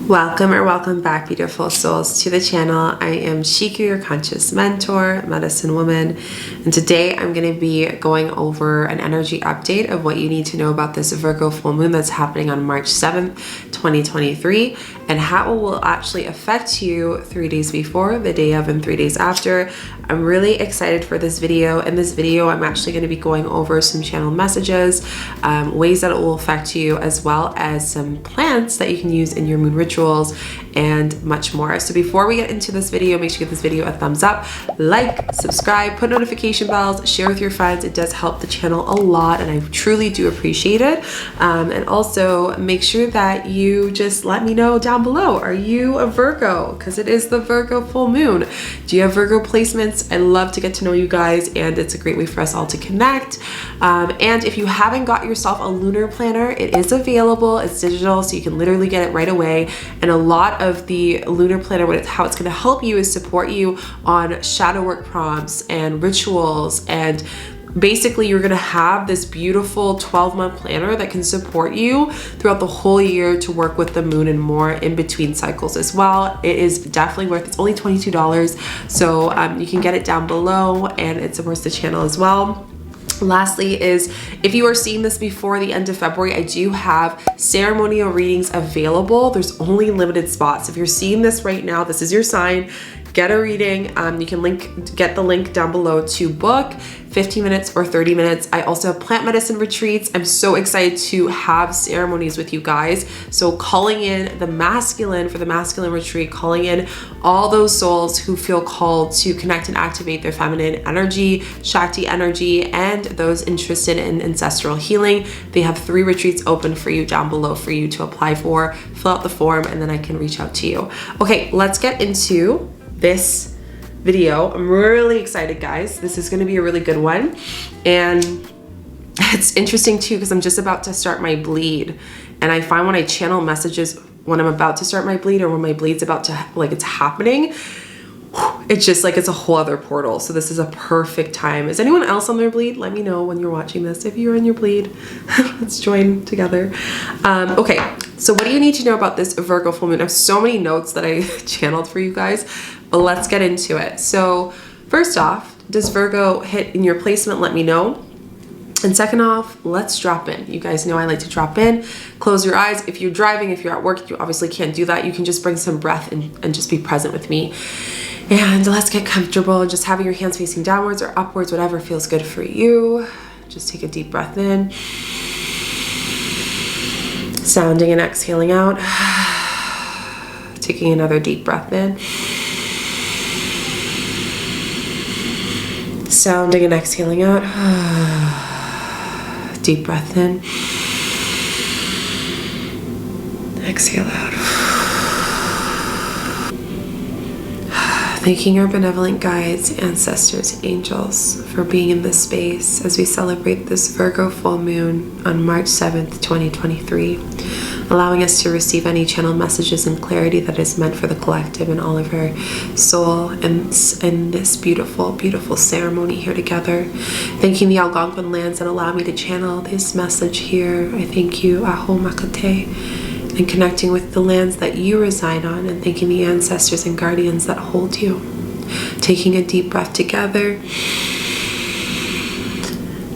Welcome or welcome back, beautiful souls, to the channel. I am Chica, your conscious mentor, medicine woman, and today I'm going to be going over an energy update of what you need to know about this Virgo full moon that's happening on March 7th, 2023, and how it will actually affect you 3 days before, the day of, and 3 days after. I'm really excited for this video. In this video, I'm actually going to be going over some channel messages, ways that it will affect you, as well as some plants that you can use in your moon rituals, and much more. So before we get into this video, make sure you give this video a thumbs up, like, subscribe, put notification bells, share with your friends. It does help the channel a lot, and I truly do appreciate it. And also make sure that you just let me know down below, are you a Virgo? Because it is the Virgo full moon. Do you have Virgo placements? I love to get to know you guys, and it's a great way for us all to connect. And if you haven't got yourself a lunar planner, it is available. It's digital, so you can literally get it right away. And a lot of the lunar planner, how it's going to help you is support you on shadow work prompts and rituals, and basically you're going to have this beautiful 12-month planner that can support you throughout the whole year to work with the moon and more in between cycles as well. It is definitely worth it. It's only $22, so you can get it down below, and it supports the channel as well. Lastly is, if you are seeing this before the end of February, I do have ceremonial readings available. There's only limited spots. If you're seeing this right now, this is your sign. Get a reading. You can get the link down below to book 15 minutes or 30 minutes. I also have plant medicine retreats. I'm so excited to have ceremonies with you guys. So calling in the masculine for the masculine retreat, calling in all those souls who feel called to connect and activate their feminine energy, Shakti energy, and those interested in ancestral healing. They have 3 retreats open for you down below for you to apply for. Fill out the form, and then I can reach out to you. Okay, let's get into this video. I'm really excited, guys. This is going to be a really good one, and it's interesting too because I'm just about to start my bleed, and I find when I channel messages when I'm about to start my bleed, or when my bleed's about to, like, it's happening, it's just like it's a whole other portal. So this is a perfect time. Is anyone else on their bleed? Let me know when you're watching this if you're in your bleed. Let's join together. Okay, so what do you need to know about this Virgo full moon? I have so many notes that I channeled for you guys, but let's get into it. So first off, does Virgo hit in your placement? Let me know. And second off, let's drop in. You guys know I like to drop in. Close your eyes. If you're driving, if you're at work, you obviously can't do that. You can just bring some breath and just be present with me. And let's get comfortable, just having your hands facing downwards or upwards, whatever feels good for you. Just take a deep breath in. Sounding and exhaling out. Taking another deep breath in. Sounding and exhaling out. Deep breath in. Exhale out. Thanking our benevolent guides, ancestors, angels for being in this space as we celebrate this Virgo full moon on March 7th, 2023, allowing us to receive any channel messages and clarity that is meant for the collective and all of our soul in this beautiful, beautiful ceremony here together. Thanking the Algonquin lands that allow me to channel this message here. I thank you, Aho Makate, and connecting with the lands that you reside on, and thanking the ancestors and guardians that hold you. Taking a deep breath together.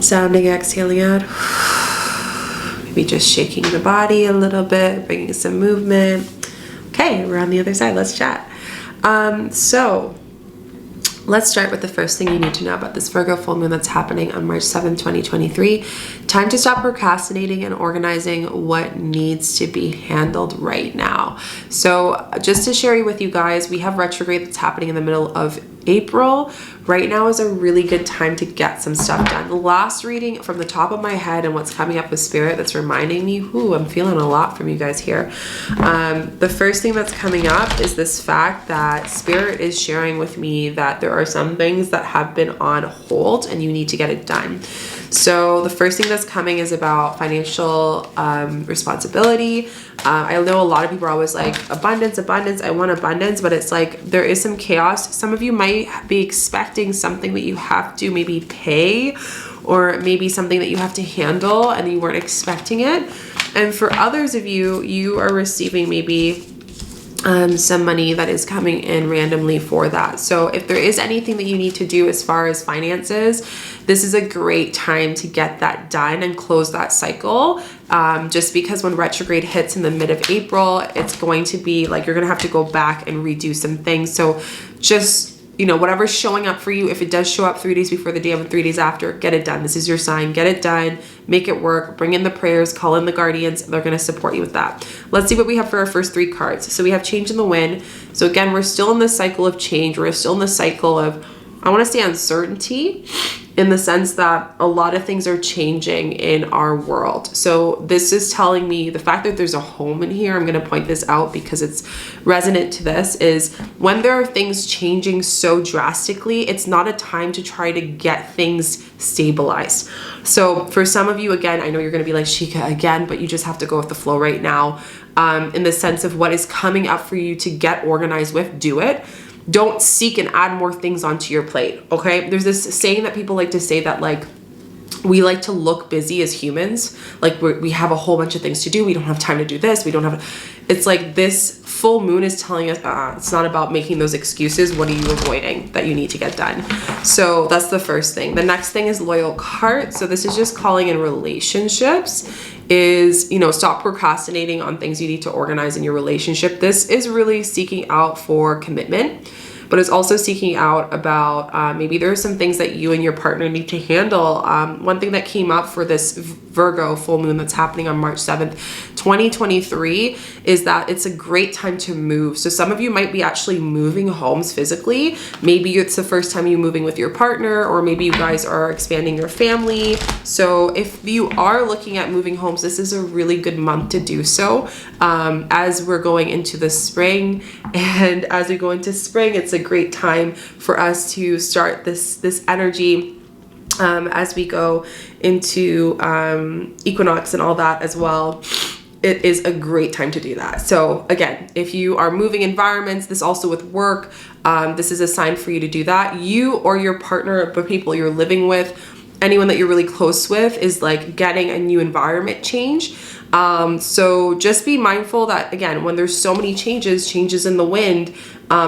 Sounding, exhaling out. Maybe just shaking the body a little bit, bringing some movement. Okay, we're on the other side. Let's chat. So let's start with the first thing you need to know about this Virgo full moon that's happening on March 7th, 2023. Time to stop procrastinating and organizing what needs to be handled right now. So just to share with you guys, we have retrograde that's happening in the middle of April. Right now is a really good time to get some stuff done. The last reading from the top of my head and what's coming up with spirit that's reminding me, I'm feeling a lot from you guys here. The first thing that's coming up is this fact that spirit is sharing with me that there are some things that have been on hold and you need to get it done. So the first thing that's coming is about financial responsibility. I know a lot of people are always like, abundance, I want abundance, but it's like there is some chaos. Some of you might be expecting something that you have to maybe pay, or maybe something that you have to handle and you weren't expecting it. And for others of you, you are receiving maybe some money that is coming in randomly for that. So if there is anything that you need to do as far as finances, this is a great time to get that done and close that cycle. Just because when retrograde hits in the mid of April, it's going to be like you're going to have to go back and redo some things. So just, you know, whatever's showing up for you, if it does show up 3 days before the day of and 3 days after, get it done. This is your sign. Get it done. Make it work. Bring in the prayers. Call in the guardians. They're going to support you with that. Let's see what we have for our first 3 cards. So we have change in the wind. So again, we're still in this cycle of change. We're still in the cycle of, I want to say, uncertainty, in the sense that a lot of things are changing in our world. So this is telling me the fact that there's a home in here, I'm going to point this out because it's resonant to this, is when there are things changing so drastically, it's not a time to try to get things stabilized. So for some of you, again, I know you're going to be like, Shika, again, but you just have to go with the flow right now. In the sense of what is coming up for you to get organized with, do it. Don't seek and add more things onto your plate, okay? There's this saying that people like to say that, like, we like to look busy as humans. Like, we have a whole bunch of things to do. We don't have time to do this. We don't have... It's like this full moon is telling us, it's not about making those excuses. What are you avoiding that you need to get done? So that's the first thing. The next thing is loyal heart. So this is just calling in relationships. Is, you know, stop procrastinating on things you need to organize in your relationship. This is really seeking out for commitment, but it's also seeking out about maybe there are some things that you and your partner need to handle. One thing that came up for this Virgo full moon that's happening on March 7th, 2023, is that it's a great time to move. So some of you might be actually moving homes physically. Maybe it's the first time you're moving with your partner, or maybe you guys are expanding your family. So if you are looking at moving homes, this is a really good month to do so. As we're going into the spring, and as we go into spring, it's a great time for us to start this energy. As we go into equinox and all that as well, it is a great time to do that. So again, if you are moving environments, this also with work, this is a sign for you to do that. You or your partner, the people you're living with, anyone that you're really close with, is like getting a new environment change. So just be mindful that, again, when there's so many changes in the wind,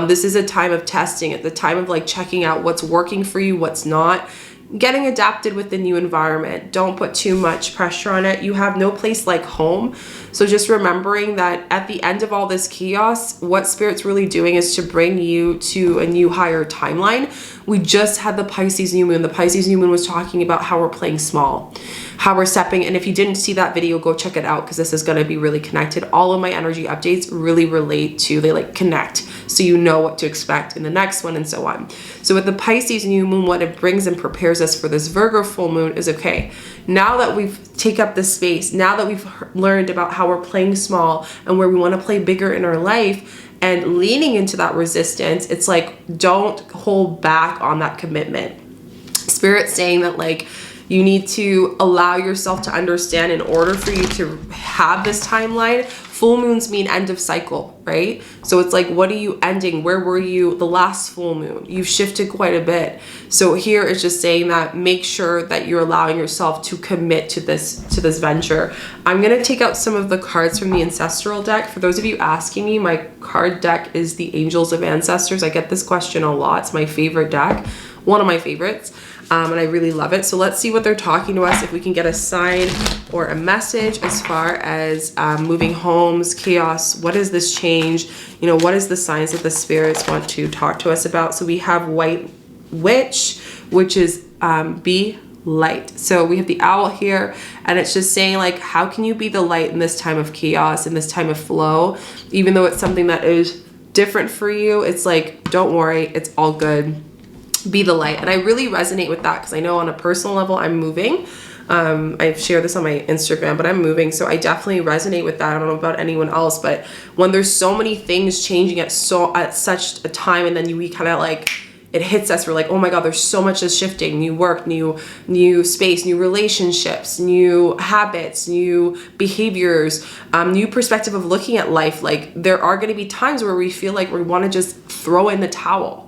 this is a time of testing, at the time of like checking out what's working for you, what's not. Getting adapted with the new environment. Don't put too much pressure on it. You have no place like home. So just remembering that at the end of all this chaos, what Spirit's really doing is to bring you to a new higher timeline. We just had the Pisces new moon. The Pisces new moon was talking about how we're playing small, how we're stepping. And if you didn't see that video, go check it out, because this is going to be really connected. All of my energy updates really relate to, they like connect, so you know what to expect in the next one and so on. So with the Pisces new moon, what it brings and prepares us for this Virgo full moon is, okay, now that we've taken up this space, now that we've learned about how we're playing small and where we want to play bigger in our life, and leaning into that resistance, it's like, don't hold back on that commitment. Spirit's saying that, like, you need to allow yourself to understand, in order for you to have this timeline, full moons mean end of cycle, right? So it's like, what are you ending? Where were you the last full moon? You've shifted quite a bit. So here it's just saying that make sure that you're allowing yourself to commit to this venture. I'm going to take out some of the cards from the ancestral deck. For those of you asking me, my card deck is the Angels of Ancestors. I get this question a lot. It's my favorite deck, one of my favorites. And I really love it. So let's see what they're talking to us, if we can get a sign or a message as far as moving homes, chaos. What is this change? You know, what is the signs that the spirits want to talk to us about? So we have White Witch, which is be light. So we have the owl here, and it's just saying, like, how can you be the light in this time of chaos, in this time of flow? Even though it's something that is different for you, it's like, don't worry, it's all good. Be the light. And I really resonate with that, because I know on a personal level I'm moving. I've shared this on my Instagram, but I'm moving, so I definitely resonate with that. I don't know about anyone else, but when there's so many things changing at such a time, and then we kind of like, it hits us, we're like, oh my God, there's so much is shifting. New work, new space, new relationships, new habits, new behaviors, new perspective of looking at life. Like, there are going to be times where we feel like we want to just throw in the towel.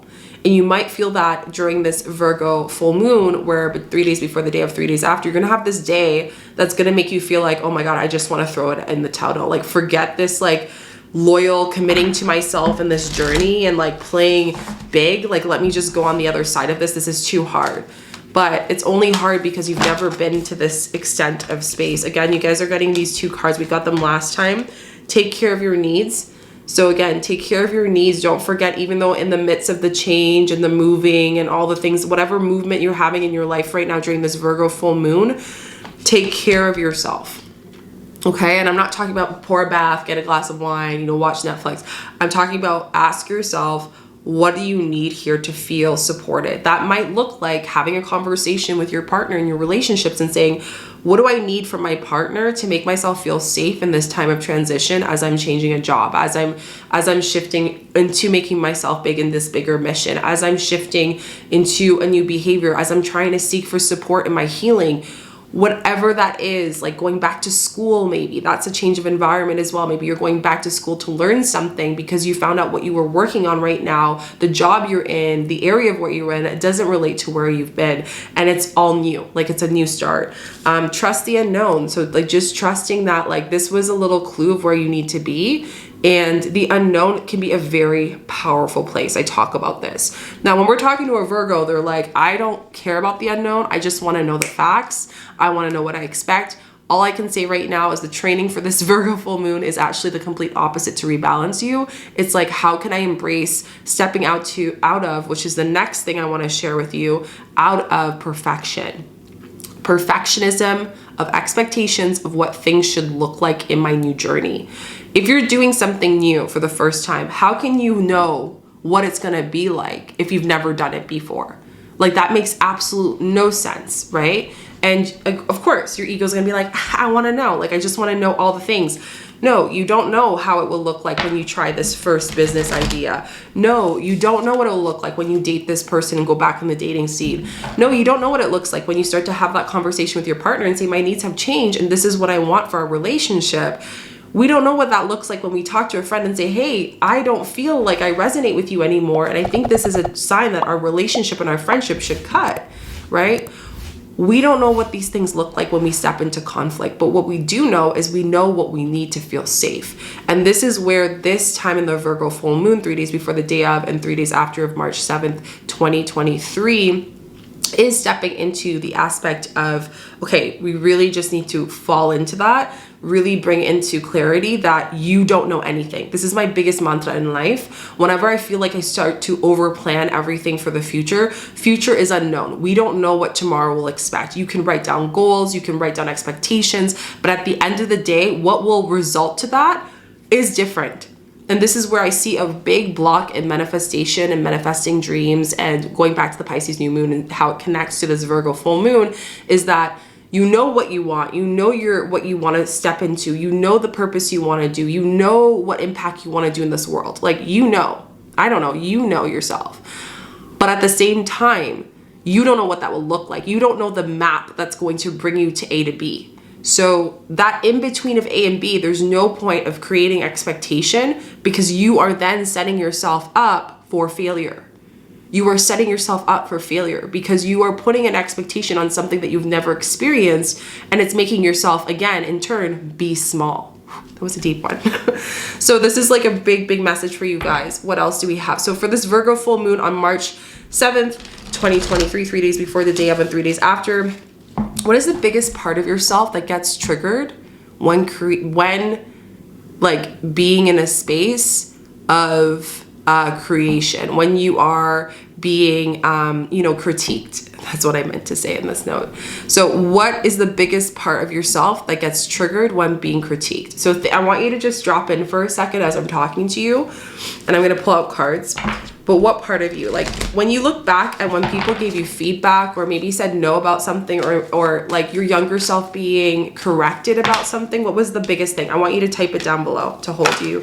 And you might feel that during this Virgo full moon, where 3 days before the day of 3 days after, you're going to have this day that's going to make you feel like, oh my God, I just want to throw it in the towel. Like, forget this, like, loyal, committing to myself in this journey and like playing big, like let me just go on the other side of this. This is too hard. But it's only hard because you've never been to this extent of space. Again, you guys are getting these 2 cards. We got them last time. Take care of your needs. So again, take care of your needs. Don't forget, even though in the midst of the change and the moving and all the things, whatever movement you're having in your life right now during this Virgo full moon, take care of yourself. Okay, and I'm not talking about pour a bath, get a glass of wine, you know, watch Netflix. I'm talking about ask yourself, what do you need here to feel supported? That might look like having a conversation with your partner in your relationships and saying, what do I need from my partner to make myself feel safe in this time of transition as I'm changing a job, as I'm shifting into making myself big in this bigger mission, as I'm shifting into a new behavior, as I'm trying to seek for support in my healing. Whatever that is, like going back to school, maybe that's a change of environment as well. Maybe you're going back to school to learn something because you found out what you were working on right now, the job you're in, the area of what you're in, it doesn't relate to where you've been, and it's all new, like it's a new start. Trust the unknown. So like just trusting that like this was a little clue of where you need to be. And the unknown can be a very powerful place. I talk about this. Now, when we're talking to a Virgo, they're like, I don't care about the unknown. I just want to know the facts. I want to know what I expect. All I can say right now is the training for this Virgo full moon is actually the complete opposite to rebalance you. It's like, how can I embrace stepping out of, which is the next thing I want to share with you, out of perfection. Perfectionism, of expectations of what things should look like in my new journey. If you're doing something new for the first time, how can you know what it's gonna be like if you've never done it before? Like that makes absolute no sense, right? And of course, your ego's gonna be like, I wanna know, like I just wanna know all the things. No, you don't know how it will look like when you try this first business idea. No, you don't know what it will look like when you date this person and go back in the dating scene. No, you don't know what it looks like when you start to have that conversation with your partner and say, my needs have changed and this is what I want for our relationship. We don't know what that looks like when we talk to a friend and say, hey, I don't feel like I resonate with you anymore. And I think this is a sign that our relationship and our friendship should cut, right? We don't know what these things look like when we step into conflict, but what we do know is we know what we need to feel safe. And this is where this time in the Virgo full moon, 3 days before the day of and 3 days after of March 7th, 2023, is stepping into the aspect of, okay, we really just need to fall into that, really bring into clarity that you don't know anything. This is my biggest mantra in life. Whenever I feel like I start to overplan everything for the future is unknown. We don't know what tomorrow will expect. You can write down goals, you can write down expectations, but at the end of the day, what will result to that is different. And this is where I see a big block in manifestation and manifesting dreams, and going back to the Pisces new moon and how it connects to this Virgo full moon is that you know what you want, you know what you want to step into, you know the purpose you want to do, you know what impact you want to do in this world. Like, you know, I don't know, you know yourself. But at the same time, you don't know what that will look like. You don't know the map that's going to bring you to A to B. So that in between of A and B, there's no point of creating expectation because you are then setting yourself up for failure. You are setting yourself up for failure because you are putting an expectation on something that you've never experienced, and it's making yourself, again, in turn, be small. That was a deep one. So this is like a big message for you guys. What else do we have? So for this Virgo full moon on March 7th, 2023, 3 days before the day of and 3 days after, what is the biggest part of yourself that gets triggered when like being in a space of creation, when you are being, critiqued? That's what I meant to say in this note. So what is the biggest part of yourself that gets triggered when being critiqued? So I want you to just drop in for a second as I'm talking to you, and I'm going to pull out cards. But what part of you, like when you look back and when people gave you feedback or maybe said no about something, or like your younger self being corrected about something, what was the biggest thing? I want you to type it down below to hold you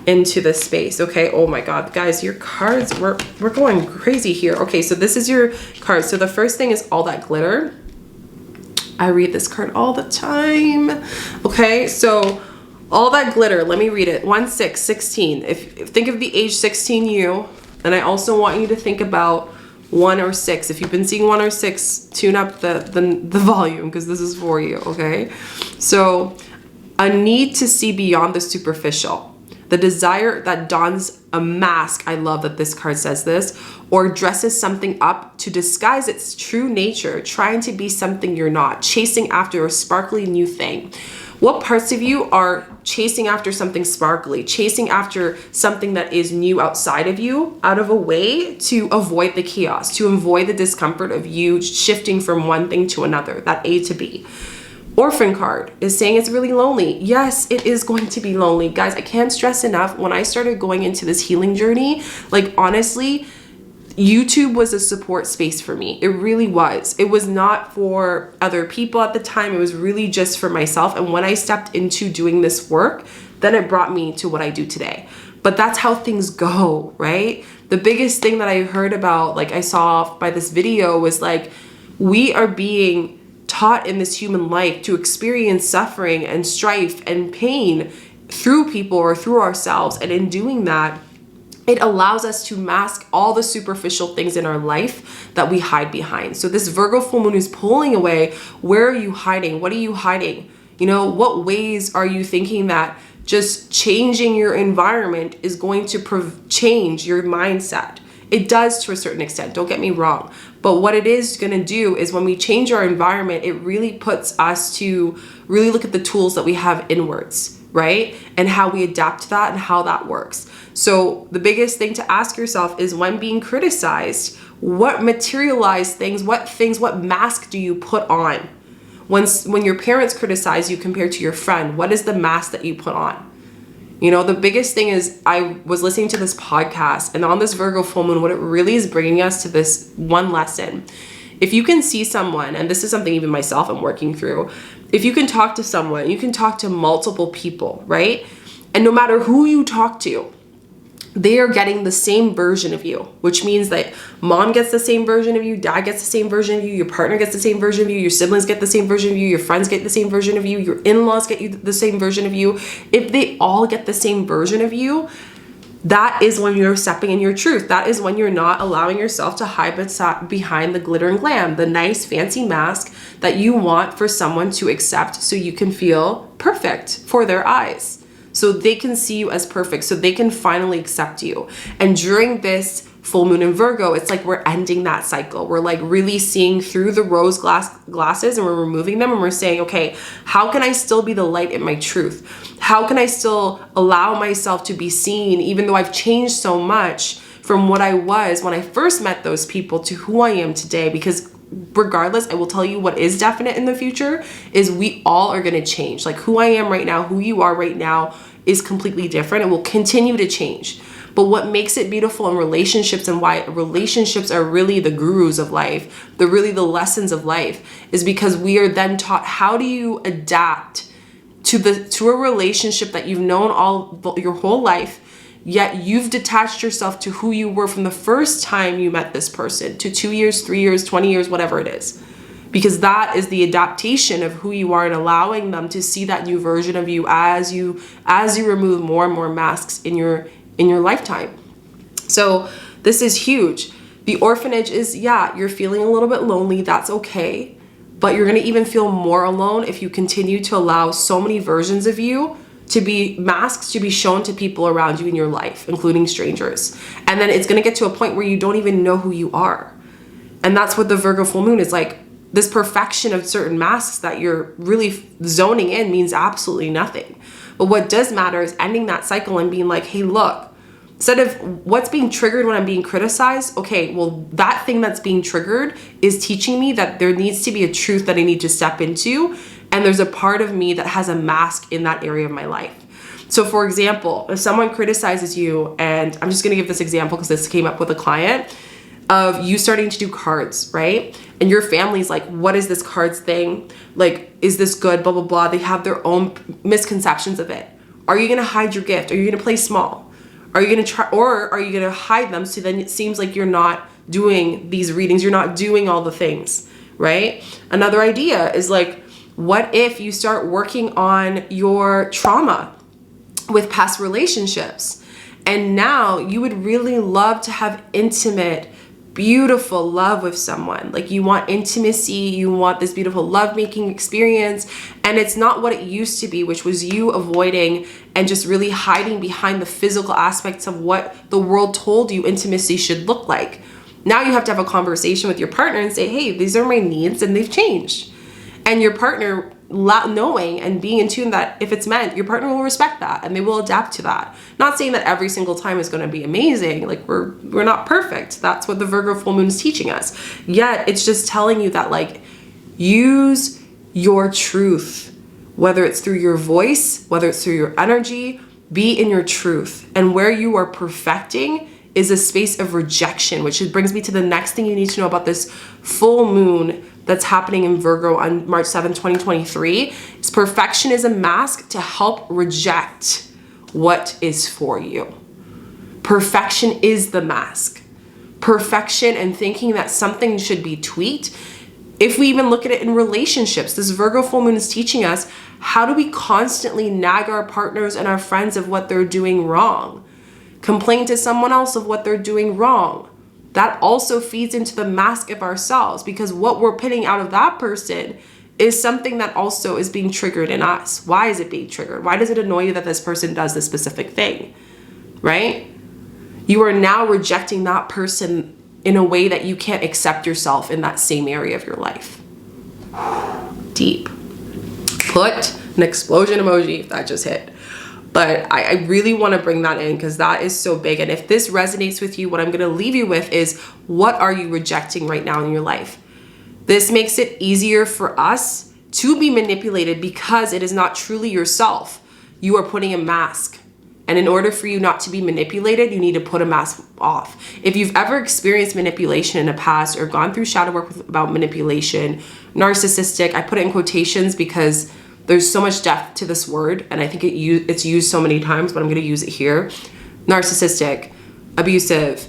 into this space. Okay. Oh my God, guys, your cards, we're going crazy here. Okay. So this is your card. So the first thing is all that glitter. I read this card all the time. Okay. So all that glitter, let me read it. 1, 6, 16. If think of the age 16 you, and I also want you to think about 1 or 6. If you've been seeing 1 or 6, tune up the volume because this is for you. Okay. So a need to see beyond the superficial. The desire that dons a mask, I love that this card says this, or dresses something up to disguise its true nature, trying to be something you're not, chasing after a sparkly new thing. What parts of you are chasing after something sparkly, chasing after something that is new outside of you, out of a way to avoid the chaos, to avoid the discomfort of you shifting from one thing to another, that A to B? Orphan card is saying it's really lonely. Yes, it is going to be lonely. Guys, I can't stress enough, when I started going into this healing journey, like honestly, YouTube was a support space for me. It really was. It was not for other people at the time. It was really just for myself. And when I stepped into doing this work, then it brought me to what I do today. But that's how things go, right? The biggest thing that I heard about, like I saw by this video, was like, we are being taught in this human life to experience suffering and strife and pain through people or through ourselves. And in doing that, it allows us to mask all the superficial things in our life that we hide behind. So this Virgo full moon is pulling away. Where are you hiding? What are you hiding? You know, what ways are you thinking that just changing your environment is going to change your mindset? It does to a certain extent, don't get me wrong. But what it is going to do is when we change our environment, it really puts us to really look at the tools that we have inwards, right? And how we adapt to that and how that works. So the biggest thing to ask yourself is, when being criticized, what materialized things, what mask do you put on? When your parents criticize you compared to your friend, what is the mask that you put on? You know, the biggest thing is, I was listening to this podcast, and on this Virgo full moon, what it really is bringing us to this one lesson. If you can see someone, and this is something even myself I'm working through, if you can talk to someone, you can talk to multiple people, right? And no matter who you talk to, they are getting the same version of you, which means that mom gets the same version of you, dad gets the same version of you, your partner gets the same version of you, your siblings get the same version of you, your friends get the same version of you, your in-laws get you the same version of you. If they all get the same version of you, that is when you're stepping in your truth. That is when you're not allowing yourself to hide behind the glitter and glam, the nice fancy mask that you want for someone to accept so you can feel perfect for their eyes. So they can see you as perfect, so they can finally accept you. And during this full moon in Virgo, it's like we're ending that cycle. We're like really seeing through the rose glasses, and we're removing them, and we're saying, okay, how can I still be the light in my truth? How can I still allow myself to be seen, even though I've changed so much from what I was when I first met those people to who I am today? Because regardless, I will tell you what is definite in the future is we all are going to change. Like who I am right now, who you are right now is completely different and will continue to change. But what makes it beautiful in relationships, and why relationships are really the gurus of life, the lessons of life, is because we are then taught, how do you adapt to a relationship that you've known your whole life, yet you've detached yourself to who you were from the first time you met this person, to 2 years, 3 years, 20 years, whatever it is. Because that is the adaptation of who you are, and allowing them to see that new version of you as you remove more and more masks in your lifetime. So this is huge. The orphanage is, yeah, you're feeling a little bit lonely. That's okay. But you're going to even feel more alone if you continue to allow so many versions of you to be masks, to be shown to people around you in your life, including strangers. And then it's going to get to a point where you don't even know who you are. And that's what the Virgo full moon is like. This perfection of certain masks that you're really zoning in means absolutely nothing. But what does matter is ending that cycle and being like, hey, look, instead of what's being triggered when I'm being criticized, okay, well, that thing that's being triggered is teaching me that there needs to be a truth that I need to step into. And there's a part of me that has a mask in that area of my life. So for example, if someone criticizes you, and I'm just going to give this example because this came up with a client, of you starting to do cards, right? And your family's like, what is this cards thing? Like, is this good? Blah, blah, blah. They have their own misconceptions of it. Are you going to hide your gift? Are you going to play small? Are you going to try, or are you going to hide them so then it seems like you're not doing these readings, you're not doing all the things, right? Another idea is like, what if you start working on your trauma with past relationships? And now you would really love to have intimate beautiful love with someone. Like you want intimacy, you want this beautiful lovemaking experience, and it's not what it used to be, which was you avoiding and just really hiding behind the physical aspects of what the world told you intimacy should look like. Now you have to have a conversation with your partner and say, hey, these are my needs and they've changed. And your partner knowing and being in tune that if it's meant, your partner will respect that and they will adapt to that. Not saying that every single time is going to be amazing. Like we're not perfect. That's what the Virgo full moon is teaching us. Yet it's just telling you that like use your truth, whether it's through your voice, whether it's through your energy, be in your truth. And where you are perfecting is a space of rejection, which brings me to the next thing you need to know about this full moon that's happening in Virgo on March 7, 2023. Is perfection is a mask to help reject what is for you. Perfection is the mask. Perfection and thinking that something should be tweaked. If we even look at it in relationships, this Virgo full moon is teaching us, how do we constantly nag our partners and our friends of what they're doing wrong? Complain to someone else of what they're doing wrong. That also feeds into the mask of ourselves, because what we're putting out of that person is something that also is being triggered in us. Why is it being triggered? Why does it annoy you that this person does this specific thing, right? You are now rejecting that person in a way that you can't accept yourself in that same area of your life. Deep. Put an explosion emoji if that just hit. But I really want to bring that in because that is so big. And if this resonates with you, what I'm going to leave you with is, what are you rejecting right now in your life? This makes it easier for us to be manipulated because it is not truly yourself. You are putting a mask. And in order for you not to be manipulated, you need to put a mask off. If you've ever experienced manipulation in the past or gone through shadow work about manipulation, narcissistic, I put it in quotations because there's so much depth to this word, and I think it's used so many times, but I'm going to use it here. Narcissistic, abusive,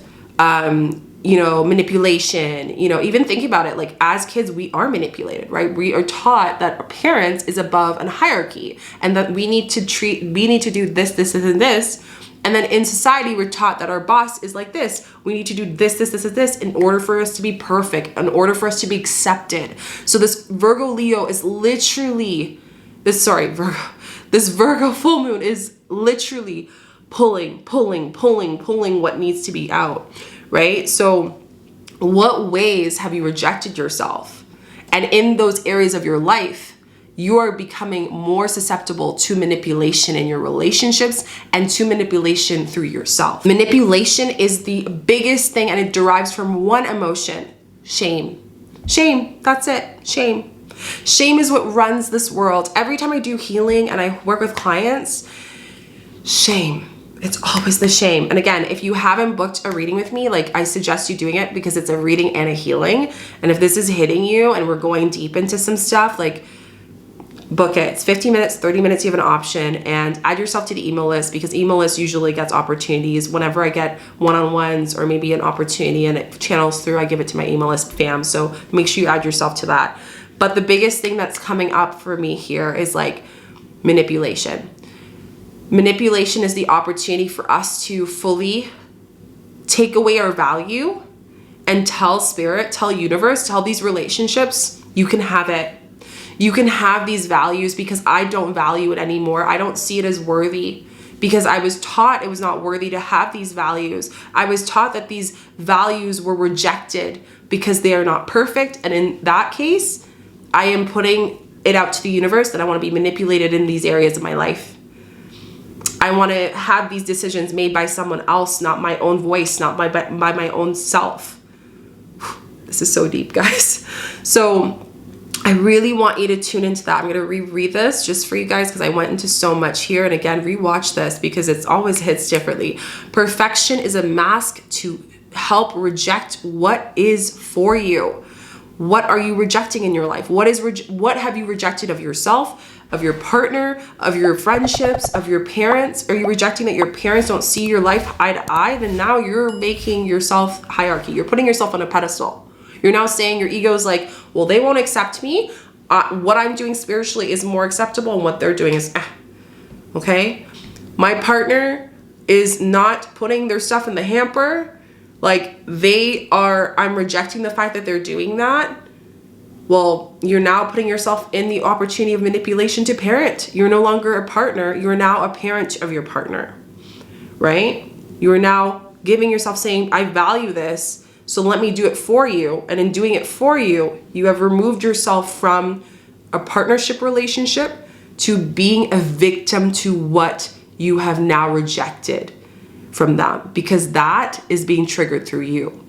manipulation, even think about it. Like as kids, we are manipulated, right? We are taught that our parents is above a hierarchy and that we need to do this, this, and this. And then in society, we're taught that our boss is like this. We need to do this, this, this, and this in order for us to be perfect, in order for us to be accepted. So this Virgo Leo is literally, this Virgo full moon is literally pulling what needs to be out, right? So what ways have you rejected yourself? And in those areas of your life, you are becoming more susceptible to manipulation in your relationships and to manipulation through yourself. Manipulation is the biggest thing, and it derives from one emotion: shame. Shame, that's it, shame. Shame is what runs this world. Every time I do healing and I work with clients, shame. It's always the shame. And again, if you haven't booked a reading with me, like I suggest you doing it because it's a reading and a healing. And if this is hitting you and we're going deep into some stuff, like book it. It's 15 minutes, 30 minutes, you have an option, and add yourself to the email list because email list usually gets opportunities. Whenever I get one-on-ones or maybe an opportunity and it channels through, I give it to my email list fam. So make sure you add yourself to that. But the biggest thing that's coming up for me here is like manipulation. Manipulation is the opportunity for us to fully take away our value and tell spirit, tell universe, tell these relationships, you can have it. You can have these values because I don't value it anymore. I don't see it as worthy because I was taught it was not worthy to have these values. I was taught that these values were rejected because they are not perfect. And in that case, I am putting it out to the universe that I want to be manipulated in these areas of my life. I want to have these decisions made by someone else, not my own voice, not by my own self. This is so deep, guys. So I really want you to tune into that. I'm going to reread this just for you guys because I went into so much here. And again, rewatch this because it always hits differently. Perfection is a mask to help reject what is for you. What are you rejecting in your life? What have you rejected of yourself, of your partner, of your friendships, of your parents? Are you rejecting that your parents don't see your life eye to eye? Then now you're making yourself hierarchy. You're putting yourself on a pedestal. You're now saying your ego is like, well, they won't accept me. What I'm doing spiritually is more acceptable and what they're doing is, okay? My partner is not putting their stuff in the hamper. Like I'm rejecting the fact that they're doing that. Well, you're now putting yourself in the opportunity of manipulation to parent. You're no longer a partner. You're now a parent of your partner, right? You are now giving yourself saying, I value this, so let me do it for you. And in doing it for you, you have removed yourself from a partnership relationship to being a victim to what you have now rejected from them, because that is being triggered through you.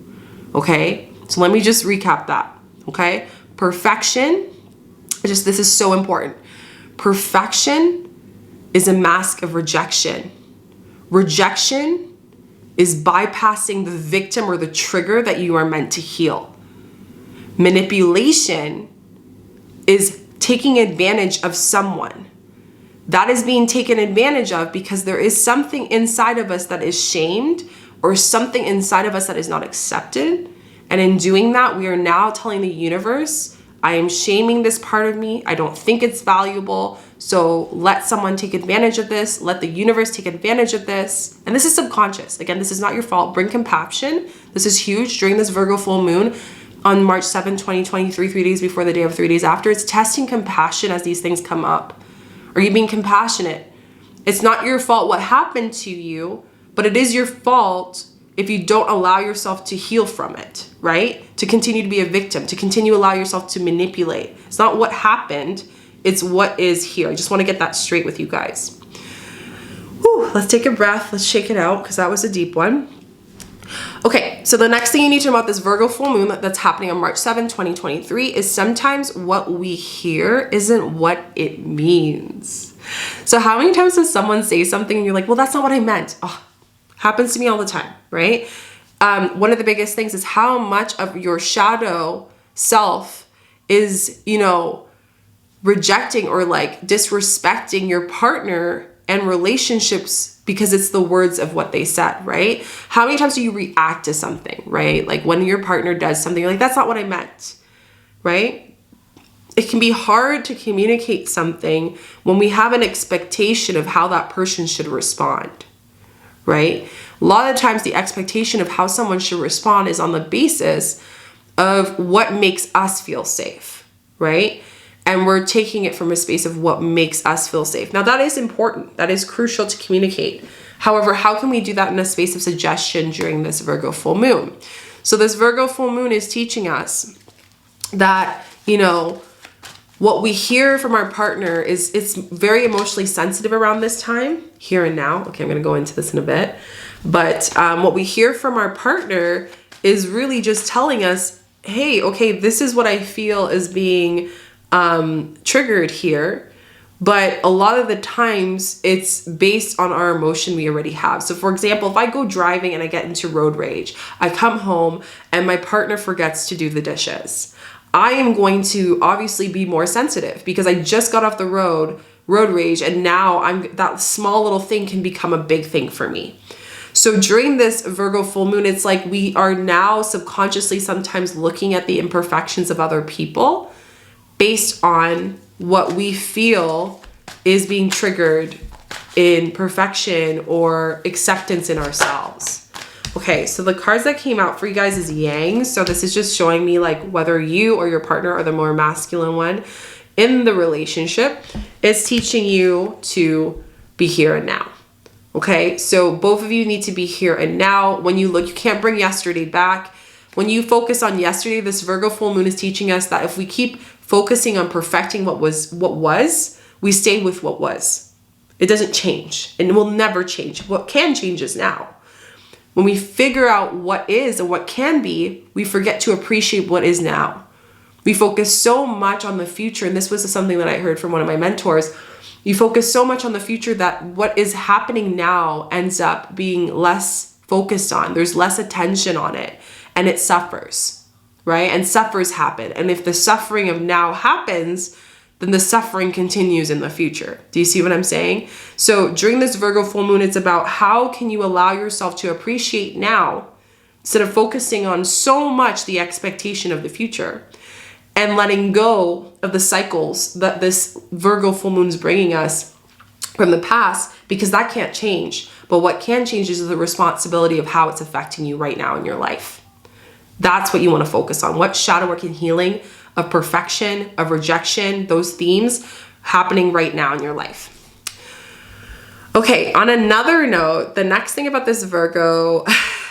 Okay? So let me just recap that. Okay? Perfection, this is so important. Perfection is a mask of rejection. Rejection is bypassing the victim or the trigger that you are meant to heal. Manipulation is taking advantage of someone. That is being taken advantage of because there is something inside of us that is shamed, or something inside of us that is not accepted. And in doing that, we are now telling the universe, I am shaming this part of me. I don't think it's valuable. So let someone take advantage of this. Let the universe take advantage of this. And this is subconscious. Again, this is not your fault. Bring compassion. This is huge. During this Virgo full moon on March 7, 2023, 3 days before the day of 3 days after, it's testing compassion as these things come up. Are you being compassionate? It's not your fault what happened to you, but it is your fault if you don't allow yourself to heal from it, right? To continue to be a victim, to continue to allow yourself to manipulate. It's not what happened, it's what is here. I just want to get that straight with you guys. Whew, let's take a breath, let's shake it out, because that was a deep one. Okay, so the next thing you need to know about this Virgo full moon that's happening on March 7, 2023 is sometimes what we hear isn't what it means. So how many times does someone say something and you're like, well, that's not what I meant? Oh, happens to me all the time, right? One of the biggest things is how much of your shadow self is, rejecting or like disrespecting your partner and relationships because it's the words of what they said, right? How many times do you react to something, right? Like when your partner does something, you're like, that's not what I meant, right? It can be hard to communicate something when we have an expectation of how that person should respond, right? A lot of times the expectation of how someone should respond is on the basis of what makes us feel safe, right? And we're taking it from a space of what makes us feel safe. Now that is important. That is crucial to communicate. However, how can we do that in a space of suggestion during this Virgo full moon? So this Virgo full moon is teaching us that, what we hear from our partner is it's very emotionally sensitive around this time, here and now. Okay, I'm going to go into this in a bit. But what we hear from our partner is really just telling us, hey, okay, this is what I feel is being triggered here. But a lot of the times it's based on our emotion we already have. So for example, if I go driving and I get into road rage, I come home and my partner forgets to do the dishes. I am going to obviously be more sensitive because I just got off the road rage, and now that small little thing can become a big thing for me. So during this Virgo full moon, it's like we are now subconsciously sometimes looking at the imperfections of other people based on what we feel is being triggered in perfection or acceptance in ourselves. Okay, so the cards that came out for you guys is Yang. So this is just showing me like whether you or your partner are the more masculine one in the relationship. It's teaching you to be here and now. Okay, so both of you need to be here and now. When you look, you can't bring yesterday back. When you focus on yesterday, this Virgo full moon is teaching us that if we keep focusing on perfecting what was, we stay with what was. It doesn't change and it will never change. What can change is now. When we figure out what is and what can be, we forget to appreciate what is now. We focus so much on the future, and this was something that I heard from one of my mentors. You focus so much on the future that what is happening now ends up being less focused on. There's less attention on it, and it suffers, right? And suffers happen. And if the suffering of now happens, then the suffering continues in the future. Do you see what I'm saying? So during this Virgo full moon, it's about how can you allow yourself to appreciate now instead of focusing on so much the expectation of the future and letting go of the cycles that this Virgo full moon is bringing us from the past, because that can't change. But what can change is the responsibility of how it's affecting you right now in your life. That's what you want to focus on. What shadow work and healing of perfection, of rejection, those themes happening right now in your life. Okay, on another note, the next thing about this Virgo,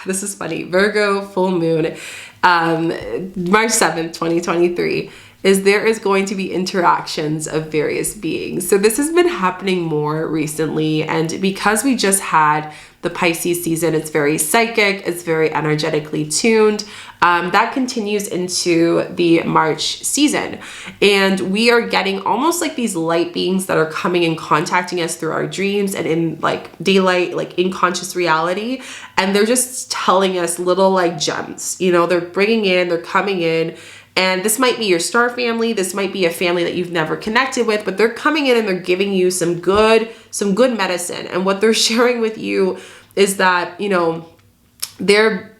this is funny, Virgo full moon, March 7th, 2023, is there is going to be interactions of various beings. So this has been happening more recently, and because we just had the Pisces season, it's very psychic, it's very energetically tuned. That continues into the March season, and we are getting almost like these light beings that are coming and contacting us through our dreams and in like daylight, like in conscious reality, and they're just telling us little like gems, you know, they're coming in. And this might be your star family. This might be a family that you've never connected with, but they're coming in and they're giving you some good medicine. And what they're sharing with you is that, you know, they're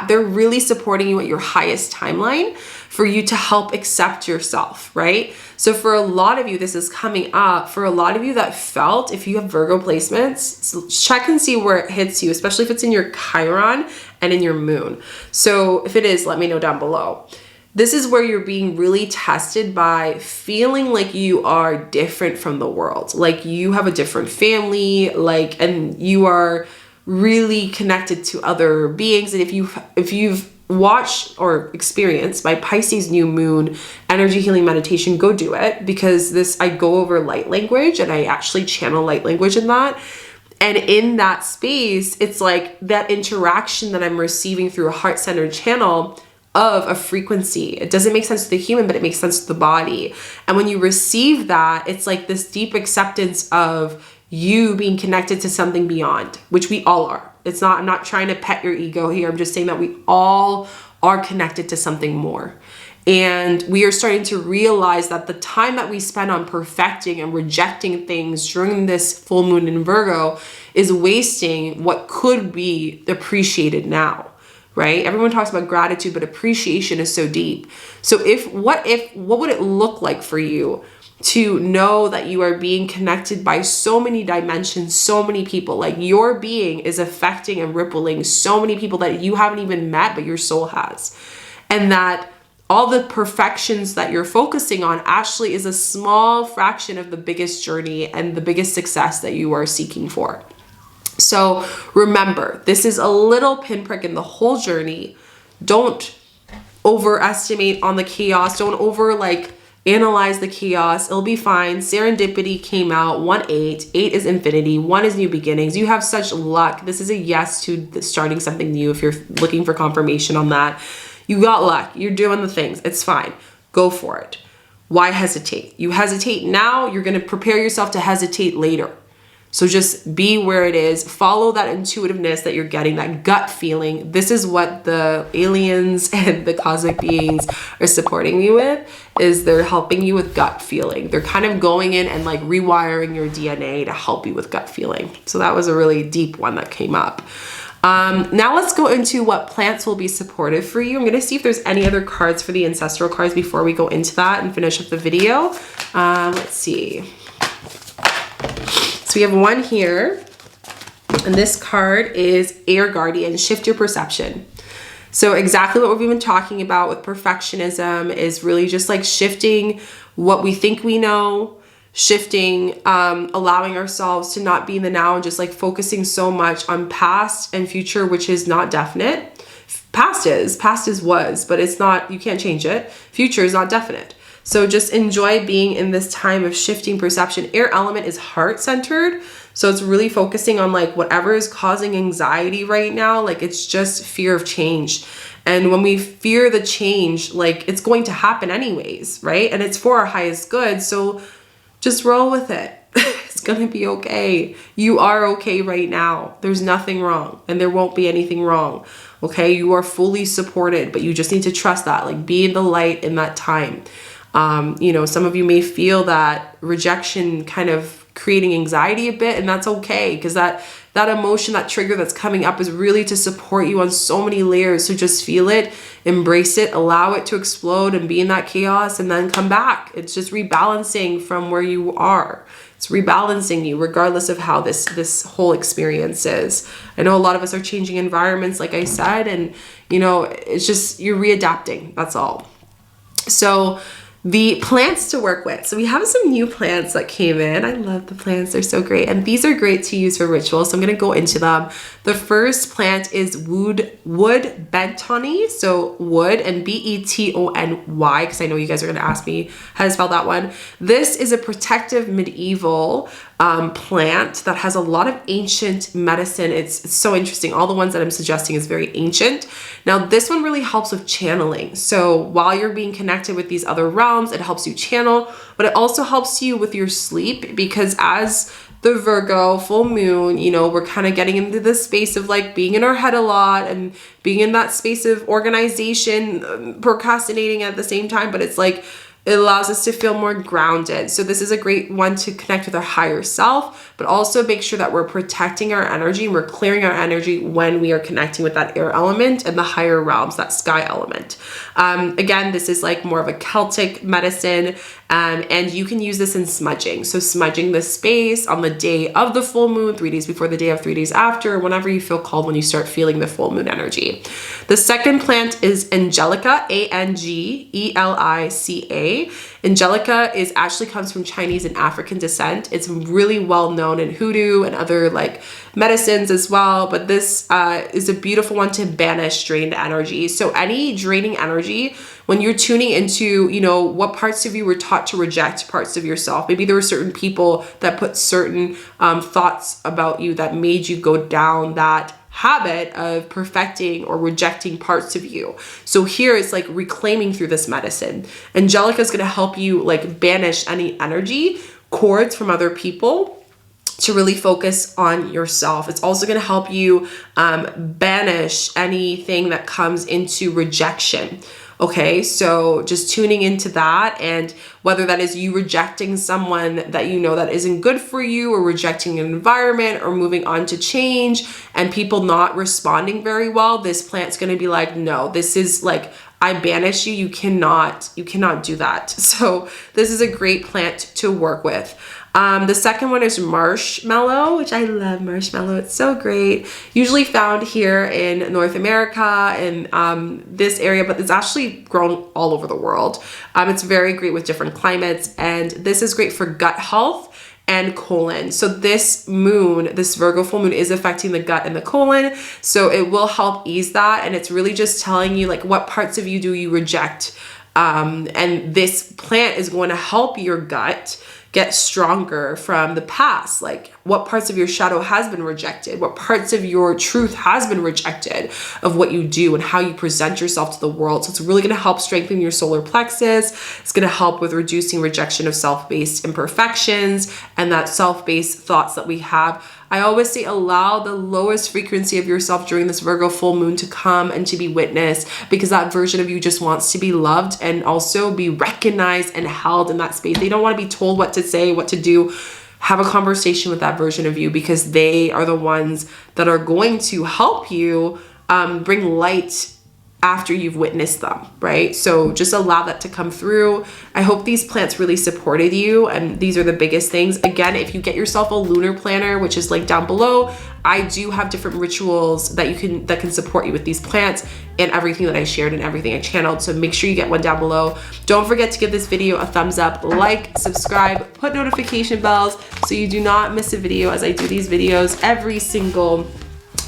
really supporting you at your highest timeline for you to help accept yourself, right? So for a lot of you, this is coming up. For a lot of you that felt, if you have Virgo placements, check and see where it hits you, especially if it's in your Chiron and in your moon. So if it is, let me know down below. This is where you're being really tested by feeling like you are different from the world. Like you have a different family, like, and you are really connected to other beings. And if you've watched or experienced my Pisces new moon energy healing meditation, go do it, because I go over light language and I actually channel light language in that. And in that space, it's like that interaction that I'm receiving through a heart-centered channel of a frequency. It doesn't make sense to the human, but it makes sense to the body. And when you receive that, it's like this deep acceptance of you being connected to something beyond, which we all are. I'm not trying to pet your ego here. I'm just saying that we all are connected to something more. And we are starting to realize that the time that we spend on perfecting and rejecting things during this full moon in Virgo is wasting what could be appreciated now. Right? Everyone talks about gratitude, but appreciation is so deep. So what would it look like for you to know that you are being connected by so many dimensions, so many people? Like your being is affecting and rippling so many people that you haven't even met, but your soul has. And that all the perfections that you're focusing on actually is a small fraction of the biggest journey and the biggest success that you are seeking for. So remember, this is a little pinprick in the whole journey. Don't overestimate on the chaos. Don't analyze the chaos. It'll be fine. Serendipity came out 1-8. 8 is infinity. 1 is new beginnings. You have such luck. This is a yes to starting something new. If you're looking for confirmation on that, you got luck. You're doing the things. It's fine. Go for it. Why hesitate? You hesitate now, you're going to prepare yourself to hesitate later. So just be where it is. Follow that intuitiveness that you're getting, that gut feeling. This is what the aliens and the cosmic beings are supporting you with, is they're helping you with gut feeling. They're kind of going in and like rewiring your DNA to help you with gut feeling. So that was a really deep one that came up. Now let's go into what plants will be supportive for you. I'm going to see if there's any other cards for the ancestral cards before we go into that and finish up the video. Let's see. So we have one here, and this card is Air Guardian, shift your perception. So exactly what we've been talking about with perfectionism is really just like shifting what we think we know, shifting, allowing ourselves to not be in the now and just like focusing so much on past and future, which is not definite. Past is was, but it's not, you can't change it. Future is not definite. So just enjoy being in this time of shifting perception. Air element is heart-centered. So it's really focusing on like whatever is causing anxiety right now. Like it's just fear of change. And when we fear the change, like it's going to happen anyways, right? And it's for our highest good. So just roll with it. It's going to be okay. You are okay right now. There's nothing wrong, and there won't be anything wrong. Okay. You are fully supported, but you just need to trust that, like be in the light in that time. You know, some of you may feel that rejection kind of creating anxiety a bit, and that's okay, because that emotion, that trigger that's coming up is really to support you on so many layers. So just feel it, embrace it, allow it to explode and be in that chaos, and then come back. It's just rebalancing from where you are. It's rebalancing you regardless of how this whole experience is. I know a lot of us are changing environments, like I said, and you know, it's just you're readapting. That's all. So the plants to work with. So we have some new plants that came in. I love the plants. They're so great. And these are great to use for rituals. So I'm going to go into them. The first plant is wood betony. So wood and B-E-T-O-N-Y, because I know you guys are going to ask me how to spell that one. This is a protective medieval plant that has a lot of ancient medicine. It's so interesting. All the ones that I'm suggesting is very ancient. Now this one really helps with channeling. So while you're being connected with these other realms, it helps you channel, but it also helps you with your sleep, because as the Virgo full moon, you know, we're kind of getting into the space of like being in our head a lot and being in that space of organization, procrastinating at the same time, but it's like it allows us to feel more grounded. So this is a great one to connect with our higher self, but also make sure that we're protecting our energy and we're clearing our energy when we are connecting with that air element and the higher realms, that sky element. Again, this is like more of a Celtic medicine, and you can use this in smudging. So smudging the space on the day of the full moon, 3 days before the day of, 3 days after, whenever you feel called, when you start feeling the full moon energy. The second plant is Angelica, A-N-G-E-L-I-C-A. Angelica actually comes from Chinese and African descent. It's really well known in hoodoo and other like medicines as well, but this is a beautiful one to banish drained energy. So any draining energy, when you're tuning into, you know, what parts of you were taught to reject parts of yourself. Maybe there were certain people that put certain thoughts about you that made you go down that habit of perfecting or rejecting parts of you. So here it's like reclaiming through this medicine. Angelica is going to help you like banish any energy cords from other people to really focus on yourself. It's also going to help you banish anything that comes into rejection. Okay, so just tuning into that, and whether that is you rejecting someone that you know that isn't good for you, or rejecting an environment, or moving on to change and people not responding very well, this plant's going to be like, no, this is like, I banish you. You cannot do that. So this is a great plant to work with. The second one is marshmallow, which I love marshmallow. It's so great. Usually found here in North America and this area, but it's actually grown all over the world. It's very great with different climates, and this is great for gut health and colon. So this moon, this Virgo full moon, is affecting the gut and the colon. So it will help ease that. And it's really just telling you like what parts of you do you reject. And this plant is going to help your gut get stronger from the past. Like what parts of your shadow has been rejected, what parts of your truth has been rejected of what you do and how you present yourself to the world. So it's really going to help strengthen your solar plexus. It's going to help with reducing rejection of self-based imperfections and that self-based thoughts that we have. I always say allow the lowest frequency of yourself during this Virgo full moon to come and to be witnessed, because that version of you just wants to be loved and also be recognized and held in that space. They don't want to be told what to say, what to do. Have a conversation with that version of you, because they are the ones that are going to help you bring light after you've witnessed them, right? So just allow that to come through. I hope these plants really supported you, and these are the biggest things. Again, if you get yourself a lunar planner, which is linked down below, I do have different rituals that can support you with these plants and everything that I shared and everything I channeled. So make sure you get one down below. Don't forget to give this video a thumbs up, like, subscribe, put notification bells so you do not miss a video, as I do these videos every single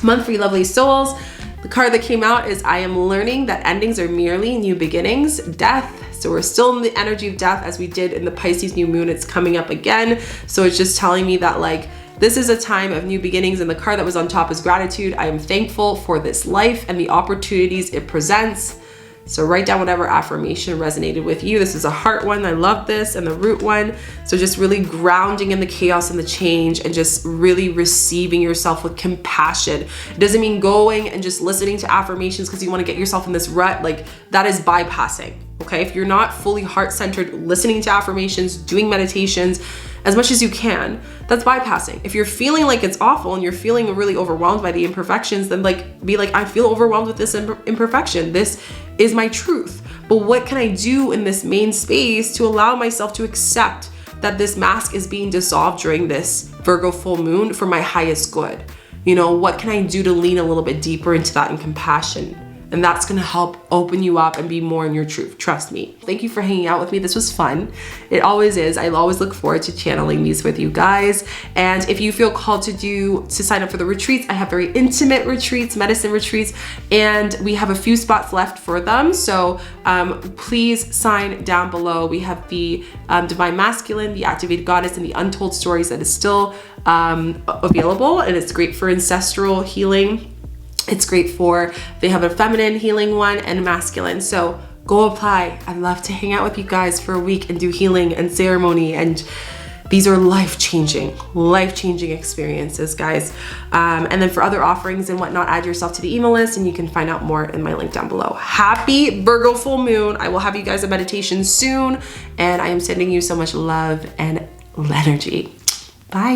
month for you lovely souls. The card that came out is I am learning that endings are merely new beginnings, death. So we're still in the energy of death as we did in the Pisces new moon. It's coming up again. So it's just telling me that like, this is a time of new beginnings, and the card that was on top is gratitude. I am thankful for this life and the opportunities it presents. So write down whatever affirmation resonated with you. This is a heart one. I love this, and the root one. So just really grounding in the chaos and the change, and just really receiving yourself with compassion. It doesn't mean going and just listening to affirmations because you want to get yourself in this rut. Like that is bypassing. Okay. If you're not fully heart-centered, listening to affirmations, doing meditations as much as you can, that's bypassing. If you're feeling like it's awful and you're feeling really overwhelmed by the imperfections, then like be like, I feel overwhelmed with this imperfection. This is my truth. But what can I do in this main space to allow myself to accept that this mask is being dissolved during this Virgo full moon for my highest good. You know, what can I do to lean a little bit deeper into that in compassion? And that's gonna help open you up and be more in your truth, trust me. Thank you for hanging out with me. This was fun. It always is. I always look forward to channeling these with you guys. And if you feel called to sign up for the retreats, I have very intimate retreats, medicine retreats, and we have a few spots left for them. So please sign down below. We have the Divine Masculine, the Activated Goddess, and the Untold Stories that is still available, and it's great for ancestral healing. It's great for, they have a feminine healing one and a masculine. So go apply. I'd love to hang out with you guys for a week and do healing and ceremony. And these are life-changing experiences, guys. And then for other offerings and whatnot, add yourself to the email list and you can find out more in my link down below. Happy Virgo full moon. I will have you guys a meditation soon. And I am sending you so much love and energy. Bye.